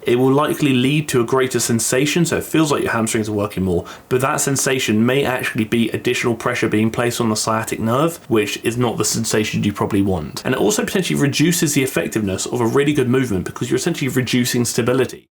it will likely lead to a greater sensation, so it feels like your hamstrings are working more, but that sensation may actually be additional pressure being placed on the sciatic nerve, which is not the sensation you probably want. And it also potentially reduces the effectiveness of a really good movement because you're essentially reducing stability.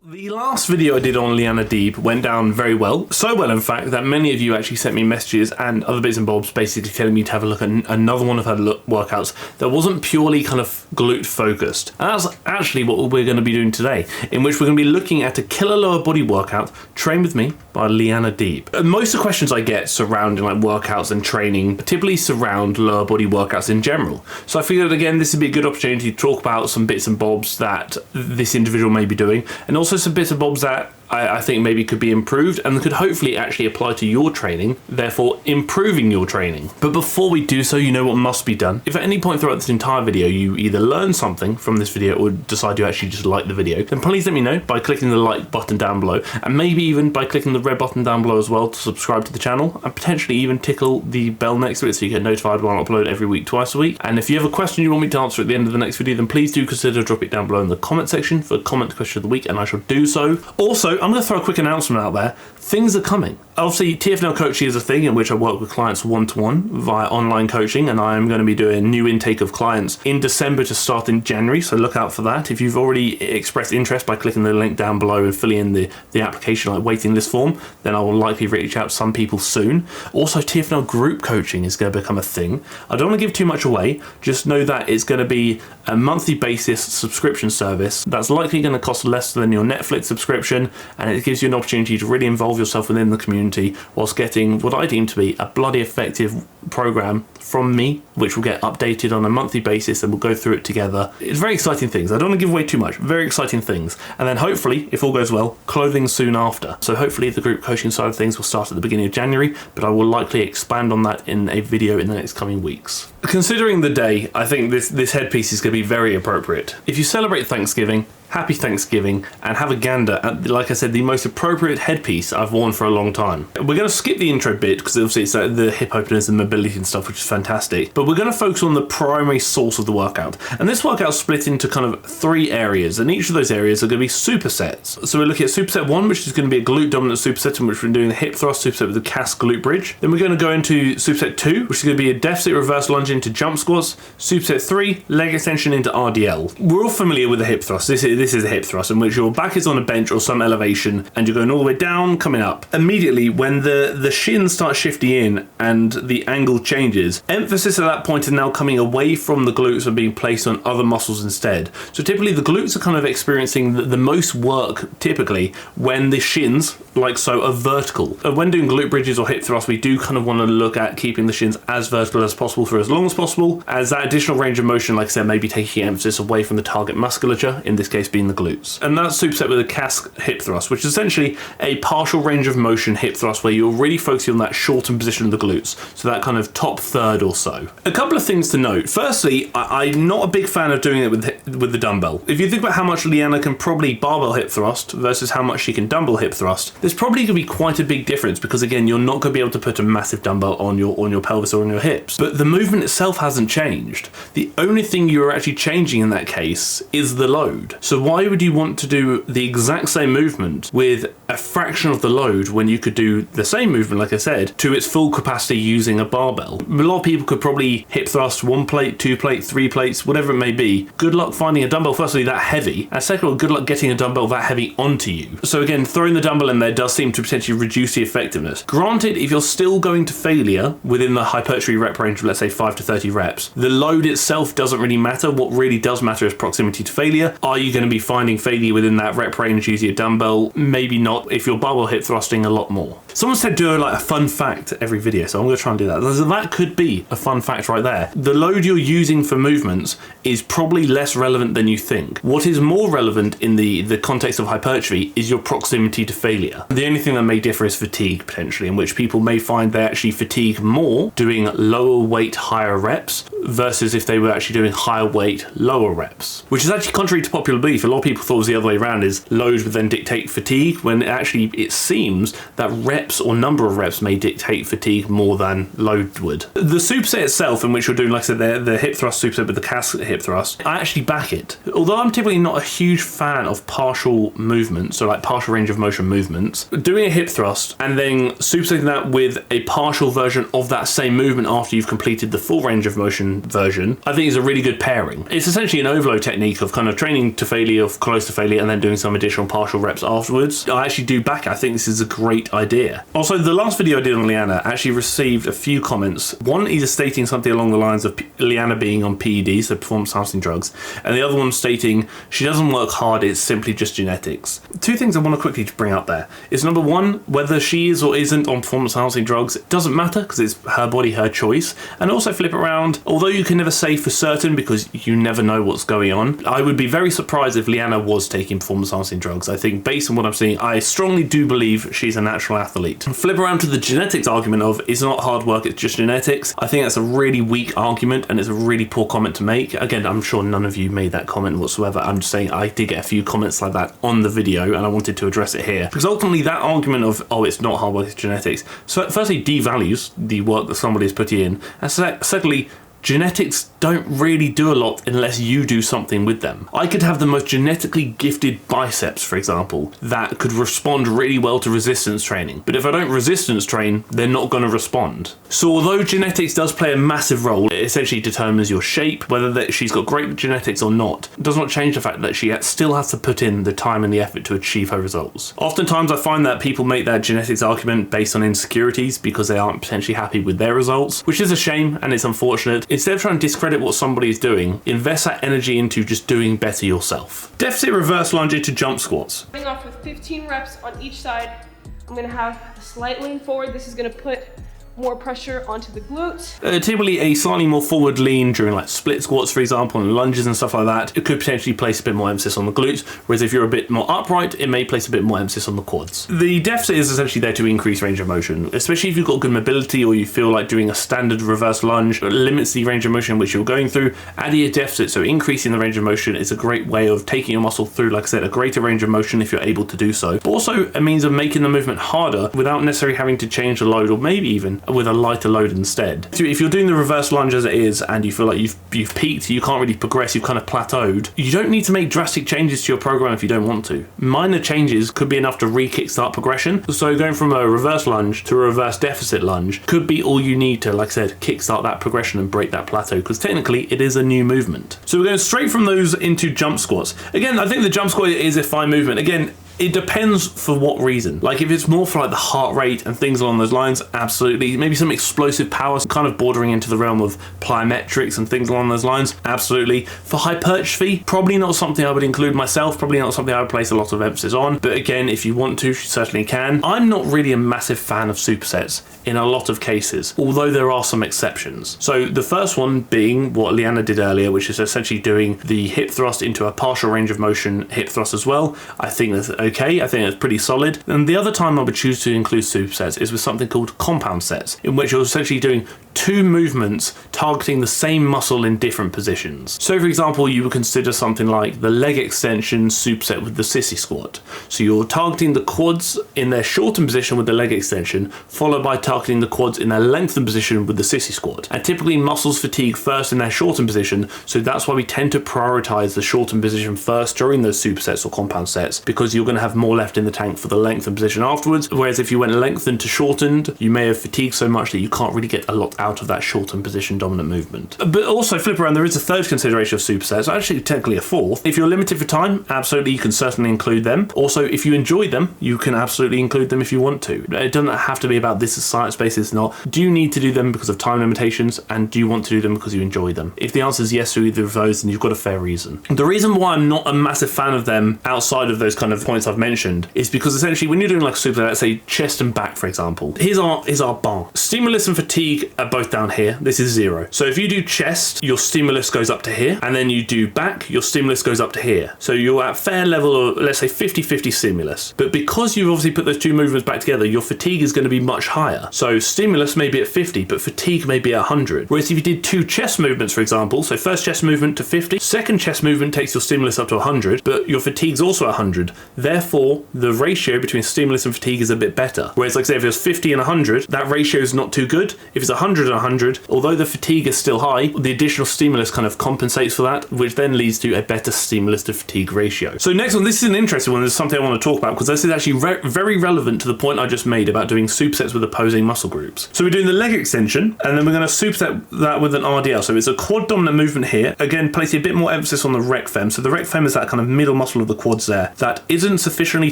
The last video I did on Leana Deeb went down very well. So well, in fact, that many of you actually sent me messages and other bits and bobs basically telling me to have a look at another one of her workouts that wasn't purely kind of glute focused. And that's actually what we're going to be doing today, in which we're going to be looking at a killer lower body workout, Train With Me by Leana Deeb. Most of the questions I get surrounding like workouts and training typically surround lower body workouts in general. So I figured, again, this would be a good opportunity to talk about some bits and bobs that this individual may be doing, and also some bits and bobs that I think maybe could be improved and could hopefully actually apply to your training, therefore improving your training. But before we do so, you know what must be done. If at any point throughout this entire video you either learn something from this video or decide you actually just like the video, then please let me know by clicking the like button down below, and maybe even by clicking the red button down below as well to subscribe to the channel, and potentially even tickle the bell next to it so you get notified when I upload every week, twice a week. And if you have a question you want me to answer at the end of the next video, then please do consider drop it down below in the comment section for comment question of the week, and I shall do so. Also, I'm going to throw a quick announcement out there. Things are coming. Obviously, TFNL coaching is a thing in which I work with clients one-to-one via online coaching, and I am going to be doing a new intake of clients in December to start in January, so look out for that. If you've already expressed interest by clicking the link down below and filling in the application, like waiting list form, then I will likely reach out to some people soon. Also, TFNL group coaching is going to become a thing. I don't want to give too much away, just know that it's going to be a monthly basis subscription service that's likely going to cost less than your Netflix subscription, and it gives you an opportunity to really involve yourself within the community whilst getting what I deem to be a bloody effective program from me, which will get updated on a monthly basis, and we'll go through it together. It's very exciting things. I don't want to give away too much. Very exciting things. And then hopefully, if all goes well, clothing soon after. So hopefully the group coaching side of things will start at the beginning of January, but I will likely expand on that in a video in the next coming weeks. Considering the day, I think this headpiece is going to be very appropriate. If you celebrate Thanksgiving, happy Thanksgiving, and have a gander at, like I said, the most appropriate headpiece I've worn for a long time. We're going to skip the intro bit because obviously it's the hip openers and mobility and stuff, which is fantastic, but we're going to focus on the primary source of the workout. And this workout is split into kind of 3 areas, and each of those areas are going to be supersets. So we're looking at Superset One, which is going to be a glute dominant superset, in which we're doing the hip thrust superset with the cast glute bridge. Then we're going to go into Superset Two, which is going to be a deficit reverse lunge into jump squats. Superset Three, leg extension into RDL. We're all familiar with the hip thrust. This is a hip thrust in which your back is on a bench or some elevation and you're going all the way down, coming up. Immediately when the shins start shifting in and the angle changes, emphasis at that point is now coming away from the glutes and being placed on other muscles instead. So typically the glutes are kind of experiencing the most work typically when the shins, like so, are vertical. When doing glute bridges or hip thrusts, we do kind of want to look at keeping the shins as vertical as possible for as long as possible, as that additional range of motion, like I said, may be taking emphasis away from the target musculature, in this case being the glutes. And that's superset with a cast hip thrust, which is essentially a partial range of motion hip thrust where you're really focusing on that shortened position of the glutes, so that kind of top third or so. A couple of things to note. Firstly, I'm not a big fan of doing it with the dumbbell. If you think about how much Leana can probably barbell hip thrust versus how much she can dumbbell hip thrust, there's probably going to be quite a big difference, because again, you're not going to be able to put a massive dumbbell on your pelvis or on your hips. But the movement itself hasn't changed. The only thing you're actually changing in that case is the load. So why would you want to do the exact same movement with a fraction of the load when you could do the same movement, like I said, to its full capacity using a barbell? A lot of people could probably hip thrust 1 plate, 2 plate, 3 plates, whatever it may be. Good luck finding a dumbbell, firstly, that heavy, and second of all, good luck getting a dumbbell that heavy onto you. So again, throwing the dumbbell in there does seem to potentially reduce the effectiveness. Granted, if you're still going to failure within the hypertrophy rep range of, let's say, 5 to 30 reps, the load itself doesn't really matter. What really does matter is proximity to failure. Are you going to be finding failure within that rep range using a dumbbell? Maybe not, if you're barbell hip thrusting a lot more. Someone said do like a fun fact every video, so I'm going to try and do that. That could be a fun fact right there. The load you're using for movements is probably less relevant than you think. What is more relevant in the context of hypertrophy is your proximity to failure. The only thing that may differ is fatigue, potentially, in which people may find they actually fatigue more doing lower weight, higher reps versus if they were actually doing higher weight, lower reps. Which is actually contrary to popular belief. A lot of people thought it was the other way around, is load would then dictate fatigue, when actually it seems that reps or number of reps may dictate fatigue more than load would. The superset itself, in which you're doing, like I said, the hip thrust superset with the casket hip thrust, I actually back it. Although I'm typically not a huge fan of partial movements, so like partial range of motion movements, doing a hip thrust and then supersetting that with a partial version of that same movement after you've completed the full range of motion version, I think is a really good pairing. It's essentially an overload technique of kind of training to failure, of close to failure, and then doing some additional partial reps afterwards. I actually do back it. I think this is a great idea. Also, the last video I did on Leana actually received a few comments. One either stating something along the lines of Leana being on PEDs, so performance enhancing drugs, and the other one stating she doesn't work hard, it's simply just genetics. Two things I want to quickly bring up there is, number one, whether she is or isn't on performance enhancing drugs, it doesn't matter because it's her body, her choice. And also flip it around, although you can never say for certain because you never know what's going on, I would be very surprised if Leana was taking performance enhancing drugs. I think based on what I'm seeing, I strongly do believe she's a natural athlete. Flip around to the genetics argument of it's not hard work, it's just genetics. I think that's a really weak argument and it's a really poor comment to make. Again, I'm sure none of you made that comment whatsoever. I'm just saying I did get a few comments like that on the video and I wanted to address it here. Because ultimately that argument of, oh, it's not hard work, it's genetics, so firstly devalues the work that somebody's put in, and secondly, genetics don't really do a lot unless you do something with them. I could have the most genetically gifted biceps, for example, that could respond really well to resistance training. But if I don't resistance train, they're not going to respond. So although genetics does play a massive role, it essentially determines your shape, whether she's got great genetics or not, it does not change the fact that she still has to put in the time and the effort to achieve her results. Oftentimes I find that people make that genetics argument based on insecurities because they aren't potentially happy with their results, which is a shame and it's unfortunate. Instead of trying to discredit what somebody is doing, invest that energy into just doing better yourself. Deficit reverse lunge into jump squats. Starting off with 15 reps on each side. I'm gonna have a slight lean forward. This is gonna put more pressure onto the glutes. Typically a slightly more forward lean during like split squats, for example, and lunges and stuff like that, it could potentially place a bit more emphasis on the glutes, whereas if you're a bit more upright, it may place a bit more emphasis on the quads. The deficit is essentially there to increase range of motion, especially if you've got good mobility or you feel like doing a standard reverse lunge limits the range of motion which you're going through. Adding a deficit, so increasing the range of motion, is a great way of taking your muscle through, like I said, a greater range of motion if you're able to do so, but also a means of making the movement harder without necessarily having to change the load, or maybe even with a lighter load instead. If you're doing the reverse lunge as it is and you feel like you've peaked, you can't really progress, you've kind of plateaued, you don't need to make drastic changes to your program if you don't want to. Minor changes could be enough to re-kickstart progression. So going from a reverse lunge to a reverse deficit lunge could be all you need to, like I said, kickstart that progression and break that plateau, because technically it is a new movement. So we're going straight from those into jump squats. Again, I think the jump squat is a fine movement. Again, it depends for what reason. Like if it's more for like the heart rate and things along those lines, absolutely. Maybe some explosive power, kind of bordering into the realm of plyometrics and things along those lines, absolutely. For hypertrophy, probably not something I would include myself, probably not something I would place a lot of emphasis on. But again, if you want to, you certainly can. I'm not really a massive fan of supersets in a lot of cases, although there are some exceptions. So the first one being what Leana did earlier, which is essentially doing the hip thrust into a partial range of motion hip thrust as well. I think that's okay, I think it's pretty solid. And the other time I would choose to include supersets is with something called compound sets, in which you're essentially doing two movements targeting the same muscle in different positions. So for example, you would consider something like the leg extension superset with the sissy squat. So you're targeting the quads in their shortened position with the leg extension, followed by targeting the quads in their lengthened position with the sissy squat. And typically muscles fatigue first in their shortened position, so that's why we tend to prioritize the shortened position first during those supersets or compound sets, because you're going to have more left in the tank for the lengthened position afterwards. Whereas if you went lengthened to shortened, you may have fatigued so much that you can't really get a lot out of that shortened position dominant movement. But also flip around, there is a third consideration of supersets, actually technically a fourth. If you're limited for time, absolutely you can certainly include them. Also, if you enjoy them, you can absolutely include them if you want to. It doesn't have to be about this is science based, it's not. Do you need to do them because of time limitations, and do you want to do them because you enjoy them? If the answer is yes to either of those, then you've got a fair reason. The reason why I'm not a massive fan of them outside of those kind of points points I've mentioned is because essentially when you're doing like a superset, let's say chest and back, for example, here's our bar. Stimulus and fatigue are both down here. This is 0. So if you do chest, your stimulus goes up to here, and then you do back, your stimulus goes up to here. So you're at fair level of, let's say, 50-50 stimulus. But because you've obviously put those two movements back together, your fatigue is going to be much higher. So stimulus may be at 50, but fatigue may be at 100. Whereas if you did two chest movements, for example, so first chest movement to 50, second chest movement takes your stimulus up to 100, but your fatigue's also at 100. Therefore, the ratio between stimulus and fatigue is a bit better. Whereas, like say, if it was 50 and 100, that ratio is not too good. If it's 100 and 100, although the fatigue is still high, the additional stimulus kind of compensates for that, which then leads to a better stimulus to fatigue ratio. So next one, this is an interesting one. This is something I want to talk about because this is actually very relevant to the point I just made about doing supersets with opposing muscle groups. So we're doing the leg extension, and then we're going to superset that with an RDL. So it's a quad dominant movement here. Again, placing a bit more emphasis on the rec fem. So the rec fem is that kind of middle muscle of the quads there that isn't sufficiently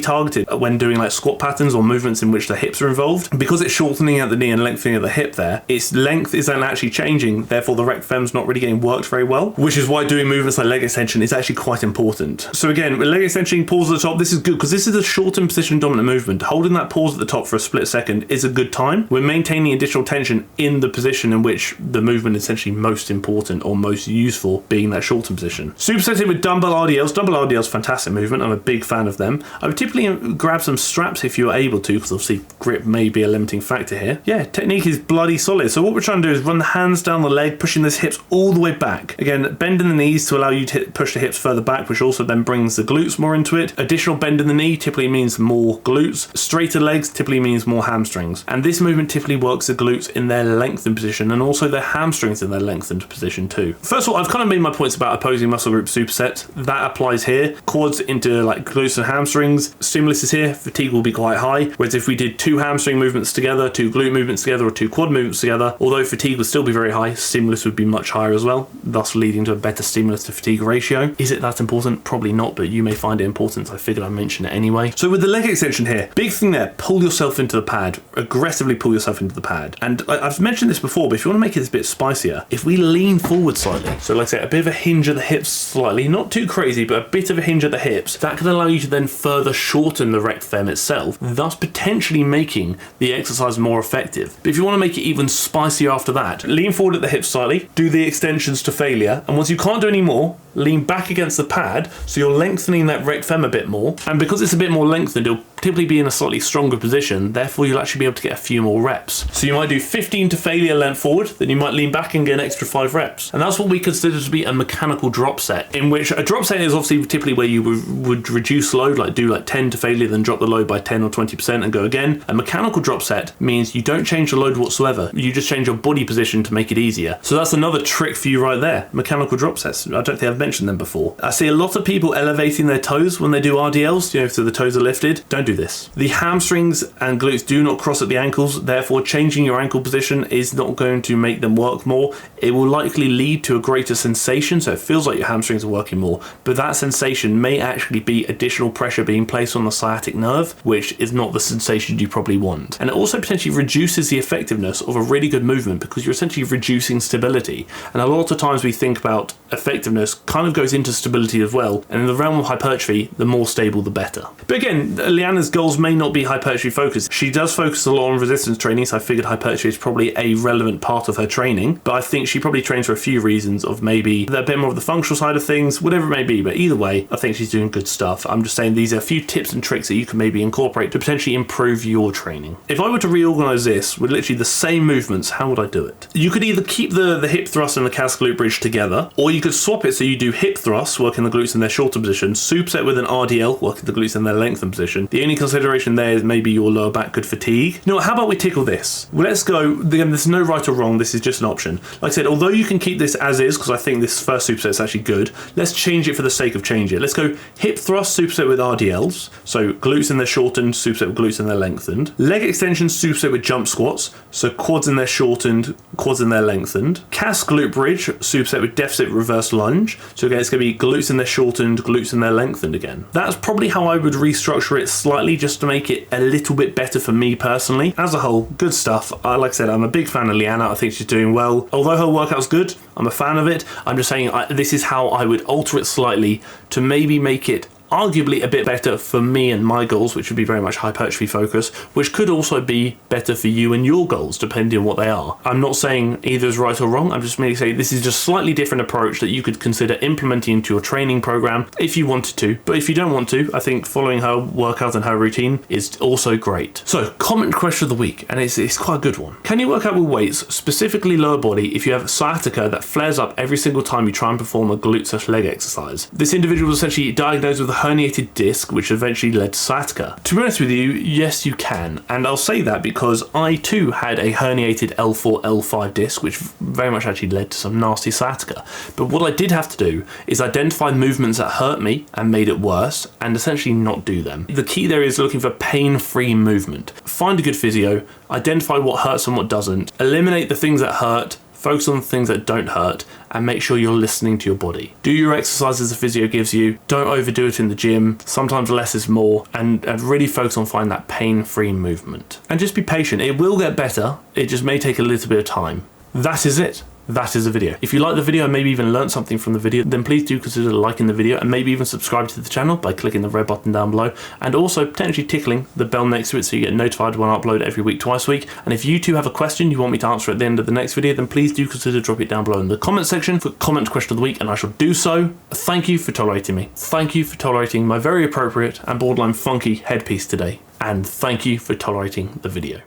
targeted when doing like squat patterns or movements in which the hips are involved. Because it's shortening at the knee and lengthening at the hip there, its length isn't actually changing. Therefore, the rec fem's not really getting worked very well, which is why doing movements like leg extension is actually quite important. So again, with leg extension, pause at the top. This is good because this is a shortened position dominant movement. Holding that pause at the top for a split second is a good time. We're maintaining additional tension in the position in which the movement is essentially most important or most useful, being that shortened position. Supersetting with dumbbell RDLs. Dumbbell RDLs, fantastic movement. I'm a big fan of them. I would typically grab some straps if you're able to, because obviously grip may be a limiting factor here. Yeah, technique is bloody solid. So what we're trying to do is run the hands down the leg, pushing those hips all the way back. Again, bending the knees to allow you to push the hips further back, which also then brings the glutes more into it. Additional bend in the knee typically means more glutes. Straighter legs typically means more hamstrings. And this movement typically works the glutes in their lengthened position and also their hamstrings in their lengthened position too. First of all, I've kind of made my points about opposing muscle group superset. That applies here. Quads into like glutes and hamstrings. Stimulus is here. Fatigue will be quite high. Whereas if we did two hamstring movements together, two glute movements together, or two quad movements together, although fatigue would still be very high, stimulus would be much higher as well, thus leading to a better stimulus to fatigue ratio. Is it that important? Probably not, but you may find it important. So I figured I'd mention it anyway. So with the leg extension here, big thing there, pull yourself into the pad. Aggressively pull yourself into the pad. And I've mentioned this before, but if you want to make it a bit spicier, if we lean forward slightly, so like I say, a bit of a hinge at the hips slightly, not too crazy, but a bit of a hinge at the hips, that can allow you to then further shorten the rec fem itself, thus potentially making the exercise more effective. But if you want to make it even spicier after that, lean forward at the hips slightly, do the extensions to failure, and once you can't do any more, lean back against the pad, so you're lengthening that rec fem a bit more, and because it's a bit more lengthened, it'll typically be in a slightly stronger position, therefore you'll actually be able to get a few more reps. So you might do 15 to failure length forward, then you might lean back and get an extra 5 reps. And that's what we consider to be a mechanical drop set, in which a drop set is obviously typically where you would reduce load, like do like 10 to failure, then drop the load by 10 or 20% and go again. A mechanical drop set means you don't change the load whatsoever, you just change your body position to make it easier. So that's another trick for you right there, mechanical drop sets. I don't think I've mentioned them before. I see a lot of people elevating their toes when they do RDLs, so the toes are lifted. Don't do this. The hamstrings and glutes do not cross at the ankles, therefore changing your ankle position is not going to make them work more. It will likely lead to a greater sensation, so it feels like your hamstrings are working more, but that sensation may actually be additional pressure being placed on the sciatic nerve, which is not the sensation you probably want. And it also potentially reduces the effectiveness of a really good movement because you're essentially reducing stability. And a lot of times we think about effectiveness kind of goes into stability as well, and in the realm of hypertrophy, the more stable the better. But again, Leana's goals may not be hypertrophy focused. She does focus a lot on resistance training, so I figured hypertrophy is probably a relevant part of her training, but I think she probably trains for a few reasons of maybe a bit more of the functional side of things, whatever it may be. But either way, I think she's doing good stuff. I'm just saying these are a few tips and tricks that you can maybe incorporate to potentially improve your training. If I were to reorganize this with literally the same movements, how would I do it? You could either keep the hip thrust and the calf glute bridge together, or you could swap it so you do hip thrusts, working the glutes in their shorter position, superset with an RDL, working the glutes in their lengthened position. The only consideration there is maybe your lower back could fatigue. You know what, how about we tickle this? Well, let's go, again, there's no right or wrong, this is just an option. Like I said, although you can keep this as is, because I think this first superset is actually good, let's change it for the sake of change it. Let's go hip thrust superset with RDLs, so glutes in their shortened, superset with glutes in their lengthened. Leg extension superset with jump squats, so quads in their shortened, quads in their lengthened. Calf glute bridge superset with deficit reverse lunge, so again it's going to be glutes in their shortened, glutes in their lengthened again. That's probably how I would restructure it slightly, just to make it a little bit better for me personally. As a whole, good stuff. Like I said, I'm a big fan of Leana. I think she's doing well. Although her workout's good, I'm a fan of it. I'm just saying this is how I would alter it slightly to maybe make it arguably a bit better for me and my goals, which would be very much hypertrophy focus, which could also be better for you and your goals, depending on what they are. I'm not saying either is right or wrong, I'm just merely saying this is just a slightly different approach that you could consider implementing into your training program if you wanted to. But if you don't want to, I think following her workout and her routine is also great. So, comment question of the week, and it's quite a good one. Can you work out with weights, specifically lower body, if you have sciatica that flares up every single time you try and perform a glute/leg exercise? This individual was essentially diagnosed with a herniated disc, which eventually led to sciatica. To be honest with you, yes you can, and I'll say that because I too had a herniated L4, L5 disc, which very much actually led to some nasty sciatica. But what I did have to do is identify movements that hurt me and made it worse, and essentially not do them. The key there is looking for pain-free movement. Find a good physio, identify what hurts and what doesn't, eliminate the things that hurt, focus on the things that don't hurt, and make sure you're listening to your body. Do your exercises the physio gives you, don't overdo it in the gym, sometimes less is more, and really focus on finding that pain-free movement. And just be patient, it will get better, it just may take a little bit of time. That is it. That is the video. If you like the video and maybe even learned something from the video, then please do consider liking the video and maybe even subscribe to the channel by clicking the red button down below, and also potentially tickling the bell next to it so you get notified when I upload every week, twice a week. And if you too have a question you want me to answer at the end of the next video, then please do consider drop it down below in the comment section for comment question of the week, and I shall do so. Thank you for tolerating me. Thank you for tolerating my very appropriate and borderline funky headpiece today. And thank you for tolerating the video.